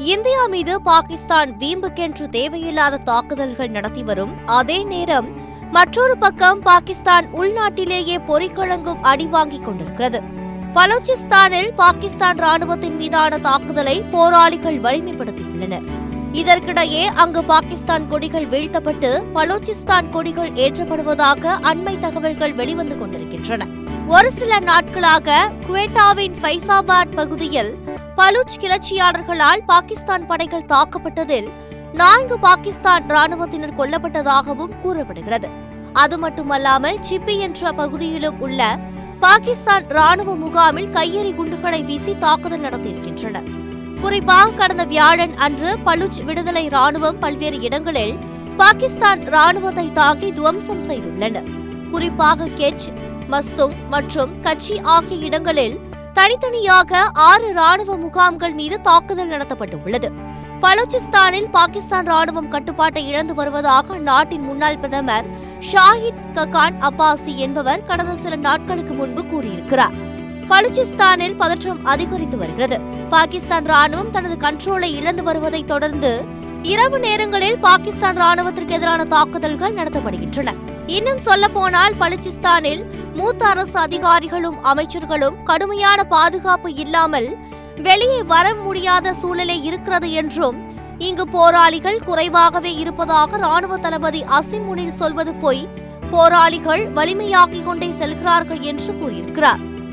India மீது பாகிஸ்தான் வீம்புக்கென்று தேவையில்லாத தாக்குதல்கள் நடத்தி வரும் அதே நேரம் மற்றொரு பக்கம் பாகிஸ்தான் உள்நாட்டிலேயே பொறிக்கழங்கும் அடி வாங்கிக் கொண்டிருக்கிறது. பலூச்சிஸ்தானில் பாகிஸ்தான் ராணுவத்தின் மீதான தாக்குதலை போராளிகள் வலிமைப்படுத்தியுள்ளனர். இதற்கிடையே அங்கு பாகிஸ்தான் கொடிகள் வீழ்த்தப்பட்டு பலூச்சிஸ்தான் கொடிகள் ஏற்றப்படுவதாக அண்மை தகவல்கள் வெளிவந்து கொண்டிருக்கின்றன. ஒரு சில நாட்களாக குவேட்டாவின் ஃபைசாபாத் பகுதியில் பலூச் கிளர்ச்சியாளர்களால் பாகிஸ்தான் படைகள் தாக்கப்பட்டதில் 4 பாகிஸ்தான் ராணுவத்தினர் கொல்லப்பட்டதாகவும் கூறப்படுகிறது. அது மட்டுமல்லாமல் சிப்பி என்ற பகுதியிலும் உள்ள பாகிஸ்தான் ராணுவ முகாமில் கையெறி குண்டுகளை வீசி தாக்குதல் நடத்தியிருக்கின்றனர். குறிப்பாக கடந்த வியாழன் அன்று பலூச் விடுதலை ராணுவம் பல்வேறு இடங்களில் பாகிஸ்தான் ராணுவத்தை தாக்கி துவம்சம் செய்துள்ளனர். குறிப்பாக கெச், மஸ்துங் மற்றும் கச்சி ஆகிய இடங்களில் தனித்தனியாக 6 ராணுவ முகாம்கள் மீது தாக்குதல் நடத்தப்பட்டுள்ளது. பலூச்சிஸ்தானில் பாகிஸ்தான் ராணுவம் கட்டுப்பாட்டை இழந்து வருவதாக அந்நாட்டின் முன்னாள் பிரதமர் ஷாஹித் ககான் அப்பாசி என்பவர் கடந்த சில நாட்களுக்கு முன்பு கூறியிருக்கிறார். பலூச்சிஸ்தானில் பதற்றம் அதிகரித்து வருகிறது. பாகிஸ்தான் ராணுவம் தனது கண்ட்ரோலை இழந்து வருவதை தொடர்ந்து இரவு நேரங்களில் பாகிஸ்தான் ராணுவத்திற்கு எதிரான தாக்குதல்கள் நடத்தப்படுகின்றன. இன்னும் சொல்ல போனால் பலூச்சிஸ்தானில் மூத்த அரசு அதிகாரிகளும் அமைச்சர்களும் கடுமையான பாதுகாப்பு இல்லாமல் வெளியே வர முடியாத சூழ்நிலை இருக்கிறது என்றும், இங்கு போராளிகள் குறைவாகவே இருப்பதாக ராணுவ தளபதி அசிம் முனிர் சொல்வது போய் போராளிகள் வலிமையாகிக் கொண்டே செல்கிறார்கள் என்று கூறியிருக்கிறார்.